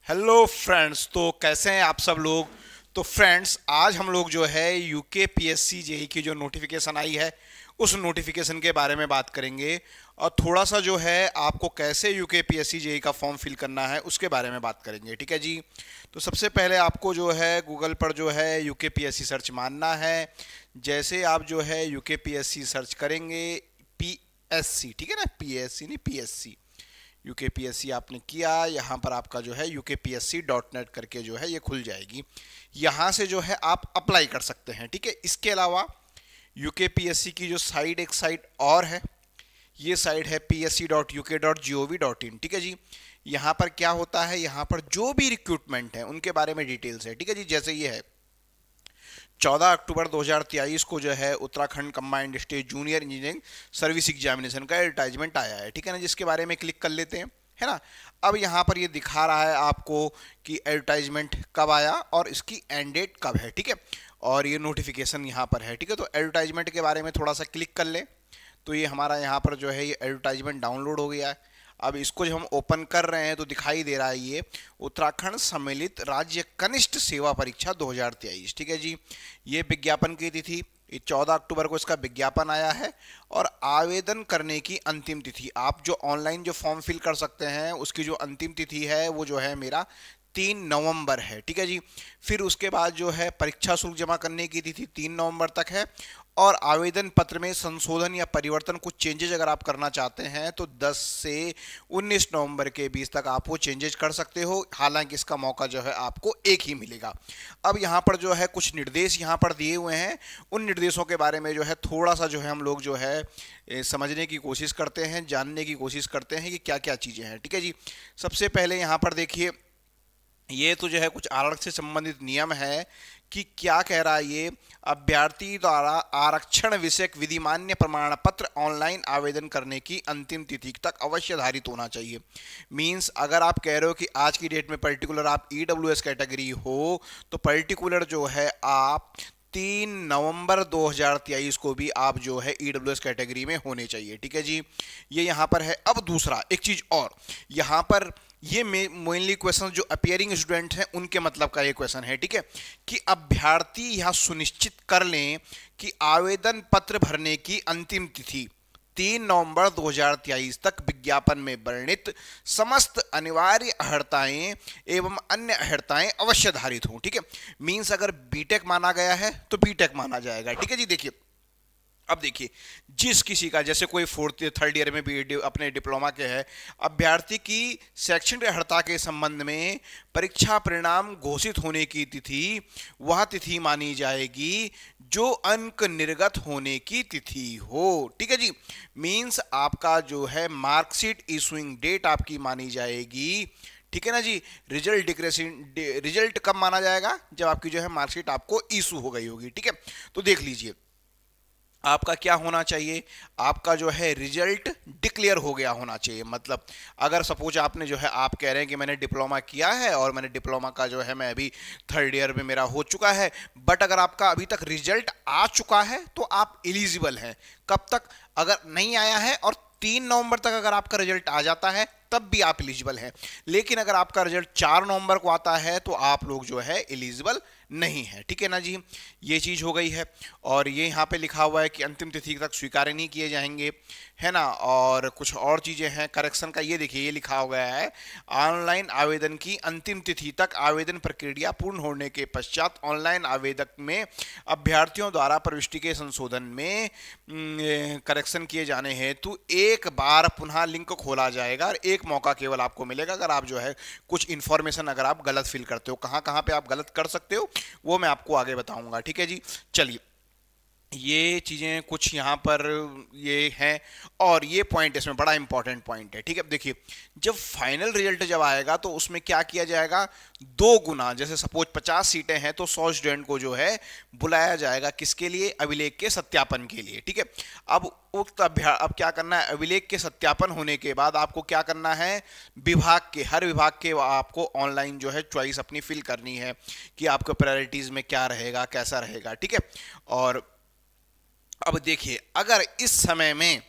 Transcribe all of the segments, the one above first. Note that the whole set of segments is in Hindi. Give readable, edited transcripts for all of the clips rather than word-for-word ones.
हेलो फ्रेंड्स, तो कैसे हैं आप सब लोग। तो फ्रेंड्स, आज हम लोग जो है यूके पीएससी जेई की जो नोटिफिकेशन आई है उस नोटिफिकेशन के बारे में बात करेंगे और थोड़ा सा जो है आपको कैसे यूके पीएससी जेई का फॉर्म फिल करना है उसके बारे में बात करेंगे। ठीक है जी। तो सबसे पहले आपको जो है गूगल पर जो है यूके पीएससी सर्च मारना है। जैसे आप जो है यूके पीएससी सर्च करेंगे, पीएससी, ठीक है ना, पीएससी नहीं पीएससी, यूकेपीएससी आपने किया, यहाँ पर आपका जो है ukpsc.net करके जो है ये खुल जाएगी। यहाँ से जो है आप अप्लाई कर सकते हैं। ठीक है। इसके अलावा यूकेपीएससी की जो साइट, एक साइट और है, ये साइट है psc.uk.gov.in। ठीक है जी। यहाँ पर क्या होता है, यहाँ पर जो भी रिक्रूटमेंट है उनके बारे में डिटेल्स है। ठीक है जी। जैसे ये है 14 अक्टूबर 2023 को जो है Uttarakhand combined state junior engineering service examination का एडवर्टाइजमेंट आया है। ठीक है ना, जिसके बारे में क्लिक कर लेते हैं, है ना। अब यहाँ पर ये दिखा रहा है आपको कि एडवर्टाइजमेंट कब आया और इसकी एंड डेट कब है। ठीक है। और ये नोटिफिकेशन यहाँ पर है। ठीक है। तो एडवर्टाइजमेंट के बारे में थोड़ा सा क्लिक कर लें तो ये हमारा यहाँ पर जो है ये एडवर्टाइजमेंट डाउनलोड हो गया है। अब इसको जब हम ओपन कर रहे हैं तो दिखाई दे रहा है ये उत्तराखंड सम्मिलित राज्य कनिष्ठ सेवा परीक्षा 2023। ठीक है जी। ये विज्ञापन की तिथि 14 अक्टूबर को इसका विज्ञापन आया है और आवेदन करने की अंतिम तिथि, आप जो ऑनलाइन जो फॉर्म फिल कर सकते हैं उसकी जो अंतिम तिथि है वो जो है मेरा 3 नवंबर है। ठीक है जी। फिर उसके बाद जो है परीक्षा शुल्क जमा करने की तिथि 3 नवंबर तक है और आवेदन पत्र में संशोधन या परिवर्तन, कुछ चेंजेज अगर आप करना चाहते हैं तो 10 से 19 नवंबर के बीच तक आप वो चेंजेज कर सकते हो। हालांकि इसका मौका जो है आपको एक ही मिलेगा। अब यहाँ पर जो है कुछ निर्देश यहाँ पर दिए हुए हैं, उन निर्देशों के बारे में जो है थोड़ा सा जो है हम लोग जो है समझने की कोशिश करते हैं, जानने की कोशिश करते हैं कि क्या क्या चीज़ें हैं। ठीक है जी। सबसे पहले यहाँ पर देखिए, ये तो जो है कुछ आरक्षण से संबंधित नियम है कि क्या कह रहा है ये, अभ्यर्थी द्वारा आरक्षण विषयक विधिमान्य प्रमाण पत्र ऑनलाइन आवेदन करने की अंतिम तिथि तक अवश्य धारित होना चाहिए। मींस अगर आप कह रहे हो कि आज की डेट में पर्टिकुलर आप ईडब्ल्यूएस कैटेगरी हो तो पर्टिकुलर जो है आप 3 नवंबर 2023 को भी आप जो है ईडब्ल्यूएस कैटेगरी में होने चाहिए। ठीक है जी। ये यहाँ पर है। अब दूसरा एक चीज और, यहाँ पर ये मेनली क्वेश्चन जो अपियरिंग स्टूडेंट हैं उनके मतलब का ये क्वेश्चन है। ठीक है। कि अभ्यर्थी यह सुनिश्चित कर लें कि आवेदन पत्र भरने की अंतिम तिथि 3 नवंबर 2023 तक विज्ञापन में वर्णित समस्त अनिवार्य अर्हताएं एवं अन्य अर्हताएं अवश्य धारित हों। ठीक है। मींस अगर बीटेक माना गया है तो बीटेक माना जाएगा। ठीक है जी। देखिए, अब देखिए, जिस किसी का जैसे कोई फोर्थ थर्ड ईयर में भी अपने डिप्लोमा के है, अभ्यर्थी की शैक्षणिक अर्हता के संबंध में परीक्षा परिणाम घोषित होने की तिथि वह तिथि मानी जाएगी जो अंक निर्गत होने की तिथि हो। ठीक है जी। मींस आपका जो है मार्कशीट इशूइंग डेट आपकी मानी जाएगी। ठीक है ना जी। रिजल्ट डिक्लेरेशन, रिजल्ट कब माना जाएगा, जब आपकी जो है मार्कशीट आपको इशू हो गई होगी। ठीक है। तो देख लीजिए, आपका क्या होना चाहिए, आपका जो है रिजल्ट डिक्लेयर हो गया होना चाहिए। मतलब अगर सपोज आपने जो है, आप कह रहे हैं कि मैंने डिप्लोमा किया है और मैंने डिप्लोमा का जो है मैं अभी थर्ड ईयर में मेरा हो चुका है, बट अगर आपका अभी तक रिजल्ट आ चुका है तो आप एलिजिबल हैं। कब तक, अगर नहीं आया है और 3 नवंबर तक अगर आपका रिजल्ट आ जाता है तब भी आप एलिजिबल हैं। लेकिन अगर आपका रिजल्ट 4 नवंबर को आता है तो आप लोग जो है एलिजिबल नहीं है। ठीक है ना जी। ये चीज हो गई है। और ये यहाँ पे लिखा हुआ है कि अंतिम तिथि तक स्वीकार नहीं किए जाएंगे, है ना। और कुछ और चीजें हैं करेक्शन का, ये देखिए, ये लिखा हो गया है ऑनलाइन आवेदन की अंतिम तिथि तक आवेदन प्रक्रिया पूर्ण होने के पश्चात ऑनलाइन आवेदक में अभ्यर्थियों द्वारा प्रविष्टि के संशोधन में करेक्शन किए जाने हेतु एक बार पुनः लिंक खोला जाएगा और एक मौका केवल आपको मिलेगा अगर आप जो है कुछ इंफॉर्मेशन अगर आप गलत फिल करते हो। कहाँ कहाँ पे आप गलत कर सकते हो वो मैं आपको आगे बताऊंगा। ठीक है जी। चलिए, ये चीज़ें कुछ यहाँ पर ये हैं और ये पॉइंट इसमें बड़ा इंपॉर्टेंट पॉइंट है। ठीक है। देखिए, जब फाइनल रिजल्ट जब आएगा तो उसमें क्या किया जाएगा, 2 गुना, जैसे सपोज 50 सीटें हैं तो 100 स्टूडेंट को जो है बुलाया जाएगा, किसके लिए, अभिलेख के सत्यापन के लिए। ठीक है। अब उक्त अब क्या करना है, अभिलेख के सत्यापन होने के बाद आपको क्या करना है, विभाग के, हर विभाग के आपको ऑनलाइन जो है चॉइस अपनी फिल करनी है कि आपको प्रायोरिटीज में क्या रहेगा, कैसा रहेगा। ठीक है। और अब देखिए, अगर इस समय में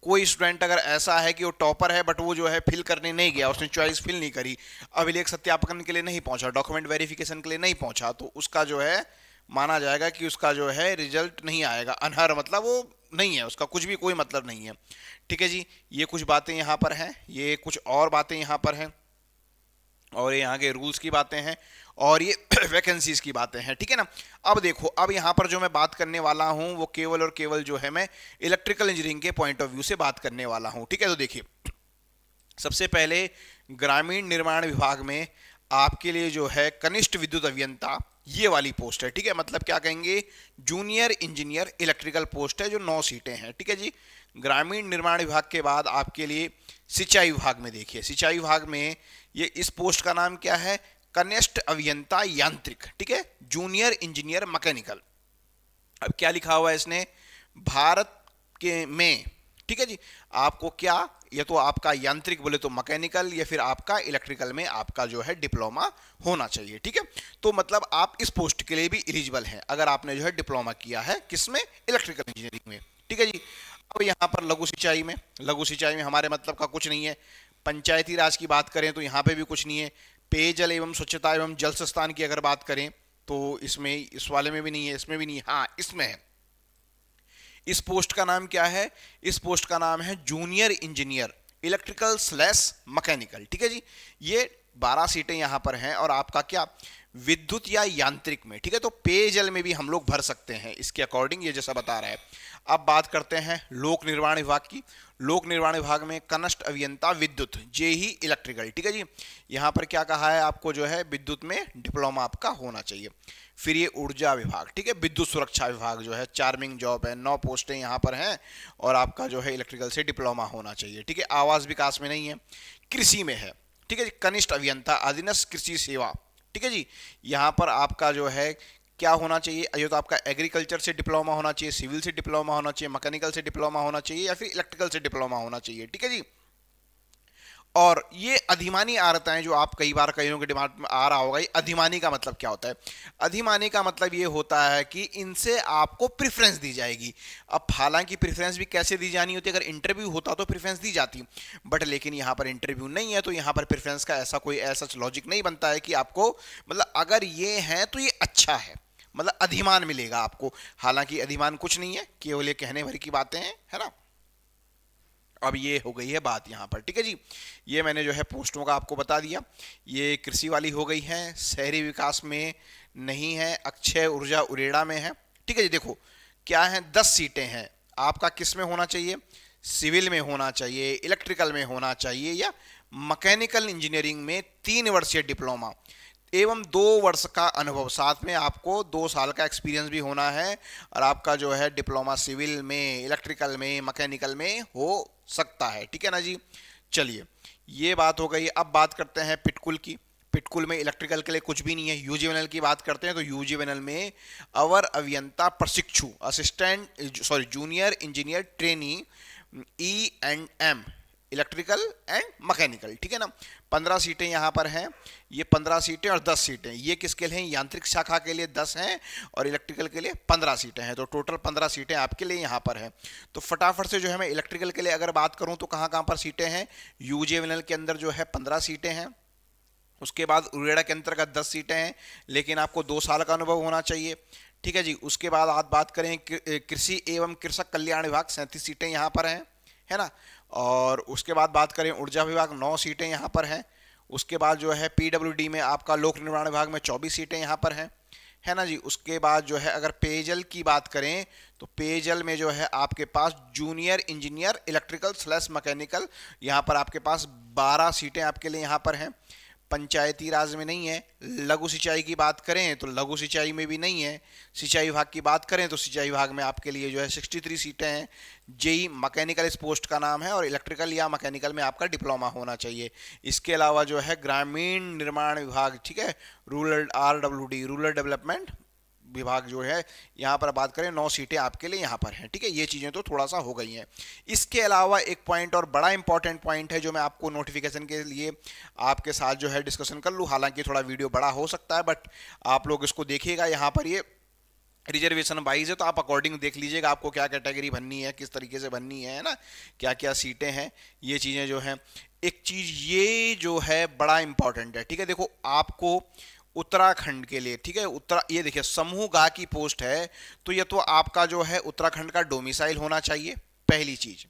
कोई स्टूडेंट अगर ऐसा है कि वो टॉपर है बट वो जो है फिल करने नहीं गया, उसने चॉइस फिल नहीं करी, अभिलेख सत्यापन के लिए नहीं पहुंचा, डॉक्यूमेंट वेरिफिकेशन के लिए नहीं पहुंचा, तो उसका जो है माना जाएगा कि उसका जो है रिजल्ट नहीं आएगा, अनहर मतलब वो नहीं है, उसका कुछ भी कोई मतलब नहीं है। ठीक है जी, ये कुछ बातें यहाँ पर हैं, ये कुछ और बातें यहाँ पर हैं, और ये यहाँ के रूल्स की बातें हैं, और ये वैकेंसीज की बातें हैं। ठीक है ना। अब देखो, अब यहाँ पर जो मैं बात करने वाला हूँ वो केवल और केवल जो है मैं इलेक्ट्रिकल इंजीनियरिंग के पॉइंट ऑफ व्यू से बात करने वाला हूँ। ठीक है, तो देखिए सबसे पहले ग्रामीण निर्माण विभाग में आपके लिए जो है कनिष्ठ विद्युत अभियंता, ये वाली पोस्ट है। ठीक है, मतलब क्या कहेंगे, जूनियर इंजीनियर इलेक्ट्रिकल पोस्ट है जो 9 सीटें हैं। ठीक है जी। ग्रामीण निर्माण विभाग के बाद आपके लिए सिंचाई विभाग में देखिए, सिंचाई विभाग में ये इस पोस्ट का नाम क्या है, कनिष्ठ अभियंता यांत्रिक। ठीक है, जूनियर इंजीनियर मैकेनिकल। अब क्या लिखा हुआ है इसने, भारत के में, ठीक है जी, आपको क्या, या तो आपका यांत्रिक बोले तो मैकेनिकल, या फिर आपका इलेक्ट्रिकल में आपका जो है डिप्लोमा होना चाहिए। ठीक है, तो मतलब आप इस पोस्ट के लिए भी एलिजिबल हैं अगर आपने जो है डिप्लोमा किया है किसमें, इलेक्ट्रिकल इंजीनियरिंग में। ठीक है जी। अब यहाँ पर लघु सिंचाई में, लघु सिंचाई में हमारे मतलब का कुछ नहीं है। पंचायती राज की बात करें तो यहाँ पे भी कुछ नहीं है। पेयजल एवं स्वच्छता एवं जल संस्थान की अगर बात करें तो इसमें, इस वाले में भी नहीं है, इसमें भी नहीं है, हाँ इसमें है। इस पोस्ट का नाम क्या है, इस पोस्ट का नाम है junior engineer electrical slash mechanical. ठीक है जी, ये 12 सीटें यहां पर हैं, और आपका क्या, विद्युत या यांत्रिक में। ठीक है, तो पेयजल में भी हम लोग भर सकते हैं इसके अकॉर्डिंग, ये जैसा बता रहा है। अब बात करते हैं लोक निर्माण विभाग की। लोक निर्माण विभाग में कनिष्ठ अभियंता विद्युत, जेई इलेक्ट्रिकल। ठीक है जी, यहाँ पर क्या कहा है आपको, जो है विद्युत में डिप्लोमा आपका होना चाहिए। फिर ये ऊर्जा विभाग, ठीक है, विद्युत सुरक्षा विभाग जो है, चार्मिंग जॉब है, 9 पोस्टें यहाँ पर हैं, और आपका जो है इलेक्ट्रिकल से डिप्लोमा होना चाहिए। ठीक है, आवास विकास में नहीं है, कृषि में है। ठीक है जी, कनिष्ठ अभियंता अधीनस्थ कृषि सेवा। ठीक है जी, यहाँ पर आपका जो है क्या होना चाहिए, ये तो आपका एग्रीकल्चर से डिप्लोमा होना चाहिए, सिविल से डिप्लोमा होना चाहिए, मैकेनिकल से डिप्लोमा होना चाहिए, या फिर इलेक्ट्रिकल से डिप्लोमा होना चाहिए। ठीक है जी। और ये अधिमानी आरताएं जो आप कई बार कईयों के दिमाग में आ रहा होगा, ये अधिमानी का मतलब क्या होता है, अधिमानी का मतलब ये होता है कि इनसे आपको प्रेफरेंस दी जाएगी। अब हालांकि प्रेफरेंस भी कैसे दी जानी होती है, अगर इंटरव्यू होता तो प्रेफरेंस दी जाती, बट लेकिन यहाँ पर इंटरव्यू नहीं है, तो यहाँ पर प्रेफरेंस का ऐसा कोई ऐसा लॉजिक नहीं बनता है कि आपको, मतलब अगर ये है तो ये अच्छा है, मतलब अधिमान मिलेगा आपको। हालांकि अधिमान कुछ नहीं है, केवल ये कहने भर की बातें हैं, है ना। अब ये हो गई है बात यहाँ पर। ठीक है जी, ये मैंने जो है पोस्टों का आपको बता दिया। ये कृषि वाली हो गई है, शहरी विकास में नहीं है, अक्षय ऊर्जा उरेडा में है। ठीक है जी, देखो क्या है, 10 सीटें हैं। आपका किस में होना चाहिए, सिविल में होना चाहिए, इलेक्ट्रिकल में होना चाहिए, या मैकेनिकल इंजीनियरिंग में 3 वर्षीय डिप्लोमा एवं 2 वर्ष का अनुभव, साथ में आपको 2 साल का एक्सपीरियंस भी होना है, और आपका जो है डिप्लोमा सिविल में, इलेक्ट्रिकल में, मैकेनिकल में हो सकता है। ठीक है ना जी। चलिए, ये बात हो गई। अब बात करते हैं पिटकुल की। पिटकुल में इलेक्ट्रिकल के लिए कुछ भी नहीं है। यूजीवेनएल की बात करते हैं तो यूजीवेनएल में अवर अभियंता प्रशिक्षु, assistant sorry junior engineer trainee, E&M electrical and mechanical. ठीक है ना, 15 सीटें यहाँ पर हैं। ये 15 सीटें और 10 सीटें ये किसके लिए हैं, यांत्रिक शाखा के लिए 10 हैं, और इलेक्ट्रिकल के लिए 15 सीटें हैं, तो टोटल 15 सीटें आपके लिए यहाँ पर हैं। तो फटाफट से जो है मैं इलेक्ट्रिकल के लिए अगर बात करूँ तो कहाँ कहाँ पर सीटें हैं, यूजीवेनएल के अंदर जो है 15 सीटें हैं, उसके बाद उरेडा के अंतर्गत 10 सीटें हैं, लेकिन आपको 2 साल का अनुभव होना चाहिए। ठीक है जी। उसके बाद आप बात करें कृषि एवं कृषक कल्याण विभाग, 37 सीटें यहाँ पर हैं, है ना। और उसके बाद बात करें ऊर्जा विभाग, 9 सीटें यहाँ पर हैं। उसके बाद जो है पीडब्ल्यूडी में आपका लोक निर्माण विभाग में 24 सीटें यहाँ पर हैं, है ना जी। उसके बाद जो है अगर पेयजल की बात करें तो पेयजल में जो है आपके पास junior engineer electrical slash mechanical, यहाँ पर आपके पास 12 सीटें आपके लिए यहाँ पर हैं। पंचायती राज में नहीं है। लघु सिंचाई की बात करें तो लघु सिंचाई में भी नहीं है। सिंचाई विभाग की बात करें तो सिंचाई विभाग में आपके लिए जो है 63 सीटें हैं। जेई मैकेनिकल इस पोस्ट का नाम है, और इलेक्ट्रिकल या मैकेनिकल में आपका डिप्लोमा होना चाहिए। इसके अलावा जो है ग्रामीण निर्माण विभाग, ठीक है, रूरल RWD रूरल डेवलपमेंट विभाग जो है, यहाँ पर बात करें 9 सीटें आपके लिए यहाँ पर हैं। ठीक है, ये चीज़ें तो थोड़ा सा हो गई हैं। इसके अलावा एक पॉइंट और बड़ा इंपॉर्टेंट पॉइंट है जो मैं आपको नोटिफिकेशन के लिए आपके साथ जो है डिस्कशन कर लूँ। हालांकि थोड़ा वीडियो बड़ा हो सकता है, बट आप लोग इसको देखिएगा। यहाँ पर ये रिजर्वेशन वाइज है, तो आप अकॉर्डिंग देख लीजिएगा आपको क्या कैटेगरी भरनी है, किस तरीके से भरनी है ना, क्या क्या सीटें हैं, ये चीज़ें जो हैं। एक चीज़ ये जो है बड़ा इंपॉर्टेंट है, ठीक है। देखो आपको उत्तराखंड के लिए, ठीक है, ये देखिए समूह गा की पोस्ट है, तो ये तो आपका जो है उत्तराखंड का डोमिसाइल होना चाहिए, पहली चीज।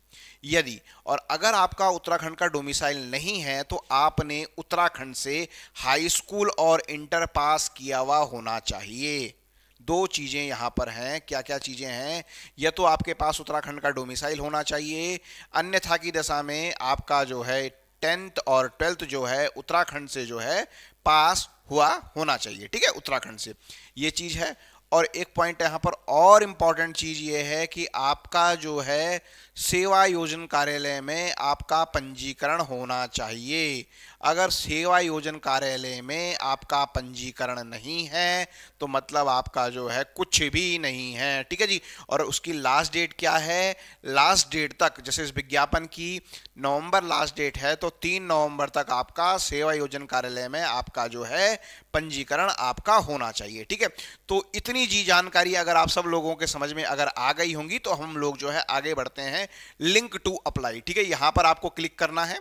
यदि और अगर आपका उत्तराखंड का डोमिसाइल नहीं है तो आपने उत्तराखंड से हाई स्कूल और इंटर पास किया हुआ होना चाहिए। दो चीजें यहां पर हैं। क्या क्या चीजें हैं? या तो आपके पास उत्तराखंड का डोमिसाइल होना चाहिए, अन्यथा की दशा में आपका जो है 10th और 12th जो है उत्तराखंड से जो है पास हुआ होना चाहिए, ठीक है, उत्तराखंड से। ये चीज है। और एक पॉइंट यहां पर और इंपॉर्टेंट चीज ये है कि आपका जो है सेवा योजन कार्यालय में आपका पंजीकरण होना चाहिए। अगर सेवा योजन कार्यालय में आपका पंजीकरण नहीं है तो मतलब आपका जो है कुछ भी नहीं है, ठीक है जी। और उसकी लास्ट डेट क्या है? लास्ट डेट तक, जैसे इस विज्ञापन की नवंबर लास्ट डेट है, तो 3 नवंबर तक आपका सेवा योजन कार्यालय में आपका जो है पंजीकरण आपका होना चाहिए, ठीक है। तो इतनी जी जानकारी अगर आप सब लोगों के समझ में अगर आ गई होंगी तो हम लोग जो है आगे बढ़ते हैं लिंक टू अप्लाई, ठीक है। यहां पर आपको क्लिक करना है।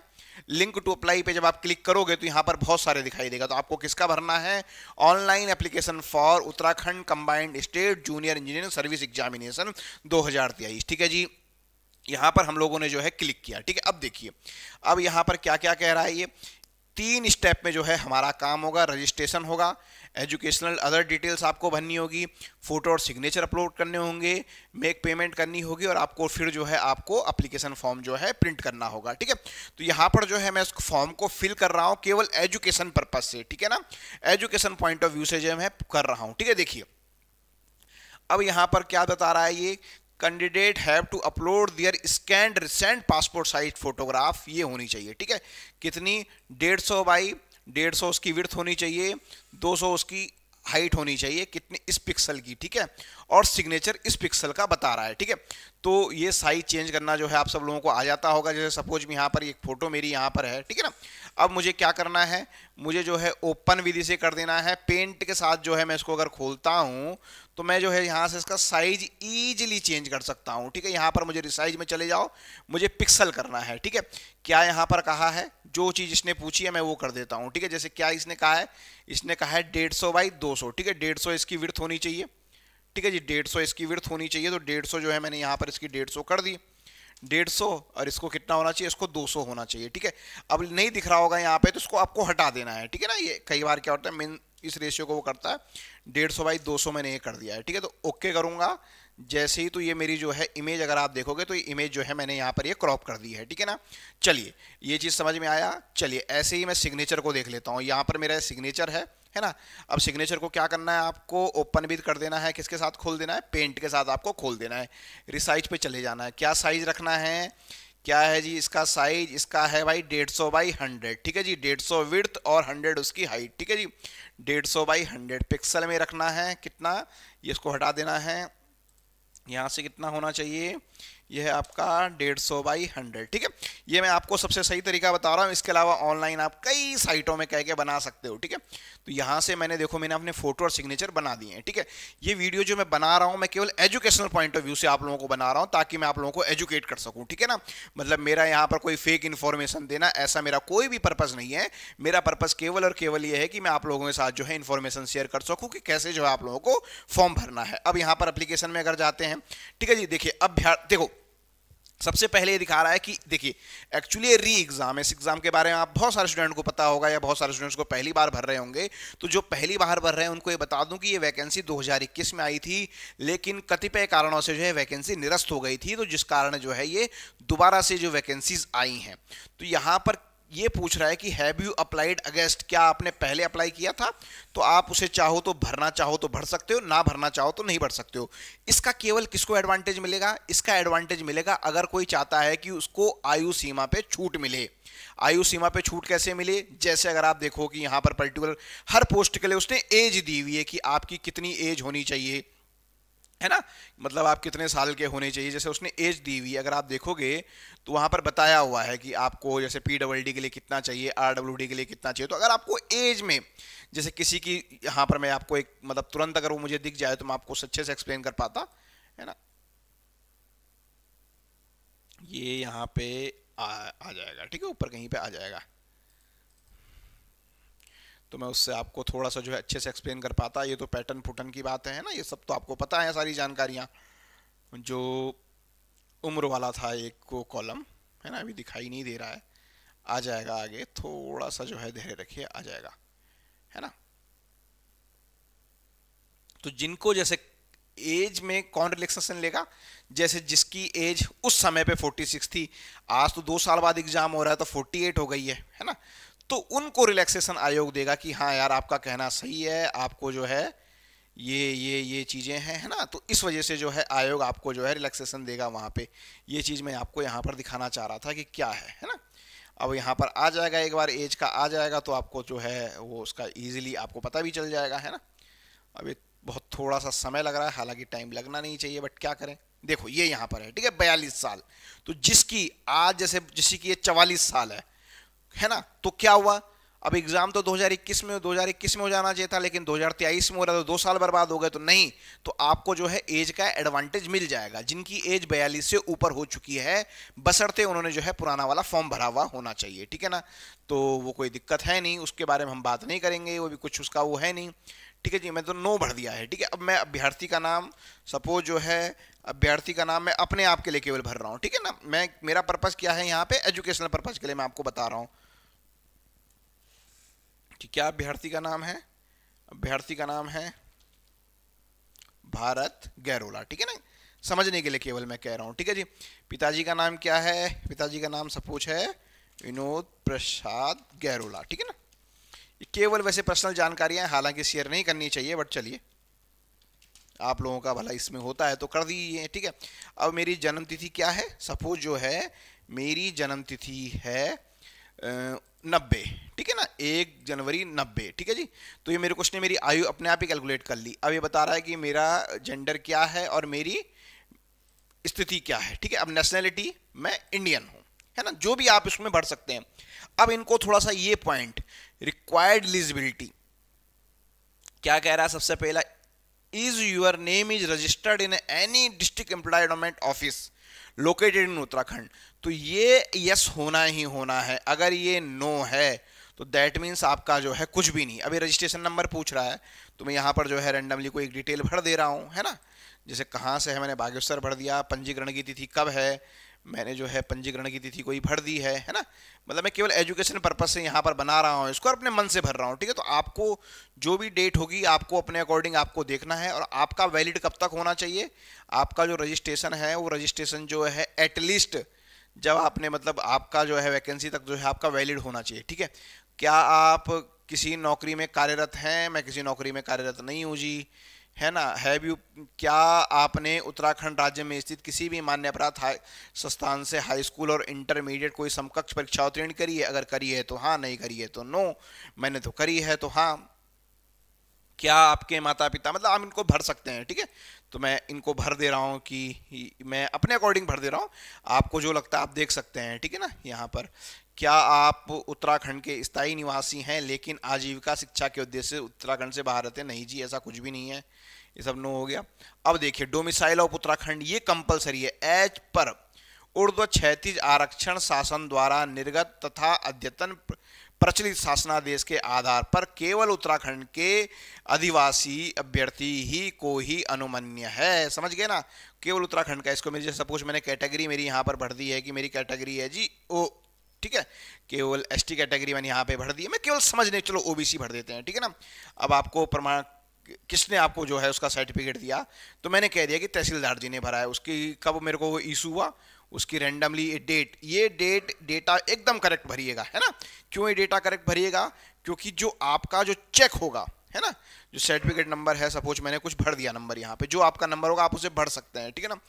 लिंक टू अप्लाई पे जब आप क्लिक करोगे तो यहां पर बहुत सारे दिखाई देगा, तो आपको किसका भरना है? Online application for Uttarakhand combined state junior engineering service examination 2023, ठीक है जी। यहां पर हम लोगों ने जो है क्लिक किया, ठीक है। अब देखिए अब यहां पर क्या क्या कह रहा है ये 3 स्टेप में जो है हमारा काम होगा। रजिस्ट्रेशन होगा, एजुकेशनल अदर डिटेल्स आपको भरनी होगी, फोटो और सिग्नेचर अपलोड करने होंगे, मेक पेमेंट करनी होगी और आपको फिर जो है आपको एप्लीकेशन फॉर्म जो है प्रिंट करना होगा, ठीक है। तो यहाँ पर जो है मैं इस फॉर्म को फिल कर रहा हूँ केवल एजुकेशन पर्पज से, ठीक है ना, एजुकेशन पॉइंट ऑफ व्यू से जो मैं कर रहा हूँ, ठीक है। देखिए अब यहाँ पर क्या बता रहा है ये, candidate have to upload their scanned recent passport size photograph, ये होनी चाहिए, ठीक है। कितनी? 150 बाई 150 उसकी विड्थ होनी चाहिए, 200 उसकी हाइट होनी चाहिए, कितनी? इस पिक्सल की, ठीक है। और सिग्नेचर इस पिक्सल का बता रहा है, ठीक है। तो ये साइज चेंज करना जो है आप सब लोगों को आ जाता होगा। जैसे सपोज में यहाँ पर एक फोटो मेरी यहाँ पर है, ठीक है ना। अब मुझे क्या करना है? मुझे जो है ओपन विधि से कर देना है। पेंट के साथ जो है मैं इसको अगर खोलता हूँ तो मैं जो है यहाँ से इसका साइज ईजिली चेंज कर सकता हूँ, ठीक है। यहाँ पर मुझे रिसाइज में चले जाओ, मुझे पिक्सल करना है, ठीक है। क्या यहाँ पर कहा है? जो चीज़ इसने पूछी है मैं वो कर देता हूँ, ठीक है। जैसे क्या इसने कहा है? इसने कहा है 150 बाई 200, ठीक है। 150 इसकी विड्थ होनी चाहिए, ठीक है जी। 150 इसकी विड्थ होनी चाहिए, तो 150 जो है मैंने यहाँ पर इसकी 150 कर दी। 150 और इसको कितना होना चाहिए? इसको 200 होना चाहिए, ठीक है। अब नहीं दिख रहा होगा यहाँ पे तो इसको आपको हटा देना है, ठीक है ना। ये कई बार क्या होता है मेन इस रेशियो को वो करता है। 150 बाई 200 मैंने ये कर दिया है, ठीक है। तो ओके करूंगा जैसे ही, तो ये मेरी जो है इमेज अगर आप देखोगे तो ये इमेज जो है मैंने यहाँ पर ये क्रॉप कर दी है, ठीक है ना। चलिए ये चीज़ समझ में आया। चलिए ऐसे ही मैं सिग्नेचर को देख लेता हूँ। यहाँ पर मेरा सिग्नेचर है ना। अब सिग्नेचर को क्या करना है? आपको ओपन भी कर देना है। किसके साथ खोल देना है? पेंट के साथ आपको खोल देना है। रिसाइज पे चले जाना है। क्या साइज रखना है? क्या है जी इसका साइज? इसका है भाई 150 बाई 100, ठीक है जी। 150 विड्थ और 100 उसकी हाइट, ठीक है जी। 150 बाई 100 पिक्सल में रखना है। कितना? ये इसको हटा देना है। यहाँ से कितना होना चाहिए? यह है आपका 150 बाई 100, ठीक है। ये मैं आपको सबसे सही तरीका बता रहा हूँ। इसके अलावा ऑनलाइन आप कई साइटों में कह के बना सकते हो, ठीक है। तो यहाँ से मैंने देखो मैंने अपने फोटो और सिग्नेचर बना दिए हैं, ठीक है। ये वीडियो जो मैं बना रहा हूँ मैं केवल एजुकेशनल पॉइंट ऑफ व्यू से आप लोगों को बना रहा हूँ ताकि मैं आप लोगों को एजुकेट कर सकूँ, ठीक है ना। मतलब मेरा यहाँ पर कोई फेक इन्फॉर्मेशन देना ऐसा मेरा कोई भी पर्पज़ नहीं है। मेरा पर्पज़ केवल और केवल ये है कि मैं आप लोगों के साथ जो है इन्फॉर्मेशन शेयर कर सकूँ कि कैसे जो है आप लोगों को फॉर्म भरना है। अब यहाँ पर एप्लीकेशन में अगर जाते हैं, ठीक है जी। देखिए अब देखो सबसे पहले ये दिखा रहा है कि देखिए एक्चुअली री एग्जाम, इस एग्जाम के बारे में आप बहुत सारे स्टूडेंट को पता होगा या बहुत सारे स्टूडेंट्स को पहली बार भर रहे होंगे। तो जो पहली बार भर रहे हैं उनको ये बता दूं कि ये वैकेंसी 2021 में आई थी, लेकिन कतिपय कारणों से जो है वैकेंसी निरस्त हो गई थी, तो जिस कारण जो है ये दोबारा से जो वैकेंसीज आई हैं। तो यहाँ पर ये पूछ रहा है कि हैव यू अप्लाइड अगेंस्ट, क्या आपने पहले अप्लाई किया था? तो आप उसे चाहो तो भरना चाहो तो भर सकते हो, ना भरना चाहो तो नहीं भर सकते हो। इसका केवल किसको एडवांटेज मिलेगा? इसका एडवांटेज मिलेगा अगर कोई चाहता है कि उसको आयु सीमा पे छूट मिले। आयु सीमा पे छूट कैसे मिले? जैसे अगर आप देखो कि यहाँ पर पर्टिकुलर हर पोस्ट के लिए उसने एज दी हुई है कि आपकी कितनी एज होनी चाहिए, है ना। मतलब आप कितने साल के होने चाहिए, जैसे उसने एज दी हुई है, अगर आप देखोगे तो वहां पर बताया हुआ है कि आपको जैसे PWD के लिए कितना चाहिए, RWD के लिए कितना चाहिए। तो अगर आपको एज में जैसे किसी की, यहाँ पर मैं आपको एक मतलब तुरंत अगर वो मुझे दिख जाए तो मैं आपको अच्छे से एक्सप्लेन कर पाता, है ना। ये यहाँ पे आ जाएगा, ठीक है, ऊपर कहीं पे आ जाएगा, तो मैं उससे आपको थोड़ा सा जो है अच्छे से एक्सप्लेन कर पाता। ये तो पैटर्न पुटर्न की बात है ना, ये सब तो आपको पता है सारी जानकारियाँ। जो उम्र वाला था एक को कॉलम, है ना, अभी दिखाई नहीं दे रहा है, आ जाएगा आगे, थोड़ा सा जो है धैर्य रखिए, आ जाएगा, है ना। तो जिनको जैसे एज में कौन रिलैक्सेशन लेगा, जैसे जिसकी एज उस समय पे 46 थी, आज तो 2 साल बाद एग्जाम हो रहा है तो 48 हो गई है ना। तो उनको रिलैक्सेशन आयोग देगा कि हाँ यार आपका कहना सही है, आपको जो है ये चीजें हैं, है ना। तो इस वजह से जो है आयोग आपको जो है रिलैक्सेशन देगा वहां पे। ये चीज मैं आपको यहाँ पर दिखाना चाह रहा था कि क्या है ना। अब यहाँ पर आ जाएगा, एक बार एज का आ जाएगा तो आपको जो है वो उसका इजीली आपको पता भी चल जाएगा, है ना। अभी बहुत थोड़ा सा समय लग रहा है, हालांकि टाइम लगना नहीं चाहिए, बट क्या करें। देखो ये यहाँ पर है, ठीक है, 42 साल। तो जिसकी आज जैसे जिसकी की 44 साल है ना, तो क्या हुआ, अब एग्जाम तो 2021 में हो जाना चाहिए था, लेकिन 2023 में हो रहा, तो 2 साल बर्बाद हो गए। तो नहीं, तो आपको जो है एज का एडवांटेज मिल जाएगा जिनकी एज 42 से ऊपर हो चुकी है, बशर्ते उन्होंने जो है पुराना वाला फॉर्म भरा हुआ होना चाहिए, ठीक है ना। तो वो कोई दिक्कत है नहीं, उसके बारे में हम बात नहीं करेंगे, वो भी कुछ उसका वो है नहीं, ठीक है जी। मैं तो नो भर दिया है, ठीक है। अब मैं अभ्यर्थी का नाम, सपोज जो है अभ्यर्थी का नाम मैं अपने आप के लिए केवल भर रहा हूँ, ठीक है ना। मैं मेरा पर्पस क्या है यहाँ पे, एजुकेशनल पर्पस के लिए मैं आपको बता रहा हूँ कि क्या अभ्यर्थी का नाम है। अभ्यर्थी का नाम है भारत गैरोला, ठीक है ना, समझने के लिए केवल मैं कह रहा हूँ, ठीक है जी। पिताजी का नाम क्या है, पिताजी का नाम सपोज है विनोद प्रसाद गैरोला, ठीक है ना। ये केवल वैसे पर्सनल जानकारियां, हालांकि शेयर नहीं करनी चाहिए, बट चलिए आप लोगों का भला इसमें होता है तो कर दीजिए, ठीक है। अब मेरी जन्म तिथि क्या है, सपोज जो है मेरी जन्म तिथि है 90, ठीक है ना, 1 जनवरी 90, ठीक है जी। तो ये मेरे को उसने मेरी आयु अपने आप ही कैलकुलेट कर ली। अब ये बता रहा है कि मेरा जेंडर क्या है और मेरी स्थिति क्या है, ठीक है। अब नेशनैलिटी मैं इंडियन हूं, है ना, जो भी आप इसमें भर सकते हैं। अब इनको थोड़ा सा ये पॉइंट, रिक्वायर्ड एलिजिबिलिटी क्या कह रहा है, सबसे पहला, is your name is registered in any district employment office located in Uttarakhand. तो ये यस होना ही होना है, अगर ये नो है तो दैट मीन्स आपका जो है कुछ भी नहीं। अभी रजिस्ट्रेशन नंबर पूछ रहा है, तो मैं यहाँ पर जो है रैंडमली कोई एक डिटेल भर दे रहा हूँ, है ना। जैसे कहाँ से है, मैंने बागेश्वर भर दिया, पंजीकरण की तिथि कब है, मैंने जो है पंजीकरण की तिथि कोई भर दी है ना। मतलब मैं केवल एजुकेशन पर्पस से यहाँ पर बना रहा हूँ इसको और अपने मन से भर रहा हूँ, ठीक है। तो आपको जो भी डेट होगी आपको अपने अकॉर्डिंग आपको देखना है। और आपका वैलिड कब तक होना चाहिए, आपका जो रजिस्ट्रेशन है वो रजिस्ट्रेशन जो है एटलीस्ट जब आपने मतलब आपका जो है वैकेंसी तक जो है आपका वैलिड होना चाहिए, ठीक है। क्या आप किसी नौकरी में कार्यरत हैं, मैं किसी नौकरी में कार्यरत नहीं हूँ जी, है ना। हैव यू, क्या आपने उत्तराखंड राज्य में स्थित किसी भी मान्य अपराध संस्थान से हाई स्कूल और इंटरमीडिएट कोई समकक्ष परीक्षा उत्तीर्ण करी है, अगर करी है तो हाँ, नहीं करी है तो नो। मैंने तो करी है तो हाँ। क्या आपके माता पिता, मतलब आप इनको भर सकते हैं, ठीक है। तो मैं इनको भर दे रहा हूँ कि मैं अपने अकॉर्डिंग भर दे रहा हूँ, आपको जो लगता है आप देख सकते हैं, ठीक है ना। यहाँ पर क्या आप उत्तराखंड के स्थायी निवासी हैं लेकिन आजीविका शिक्षा के उद्देश्य से उत्तराखंड से बाहर रहते हैं, नहीं जी, ऐसा कुछ भी नहीं है, ये सब नो हो गया। अब देखिए डोमिसाइल ऑफ उत्तराखंड ये कंपलसरी है एज पर ऊर्ध्व क्षैतिज आरक्षण शासन द्वारा निर्गत तथा अद्यतन प्रचलित शासनादेश के आधार पर केवल उत्तराखंड के आदिवासी अभ्यर्थी ही को ही अनुमन्य है, समझ गए ना। केवल उत्तराखंड का, इसको मेरी जैसे सपोज मैंने कैटेगरी मेरी यहाँ पर भर दी है कि मेरी कैटेगरी है जी ओ, ठीक है। केवल एसटी कैटेगरी मैंने यहाँ पे भर दी है, मैं केवल समझने, चलो ओबीसी भर देते हैं, ठीक है ना। अब आपको प्रमाण किसने आपको जो है उसका सर्टिफिकेट दिया, तो मैंने कह दिया कि तहसीलदार जी ने भरा है। उसकी कब मेरे को वो इशू हुआ, उसकी रैंडमली डेट, ये डेटा एकदम करेक्ट भरिएगा, है ना। क्यों ये डेटा करेक्ट भरिएगा, क्योंकि जो आपका जो चेक होगा, है ना। जो सर्टिफिकेट नंबर है, सपोज मैंने कुछ भर दिया नंबर यहाँ पे, जो आपका नंबर होगा आप उसे भर सकते हैं, ठीक है ना।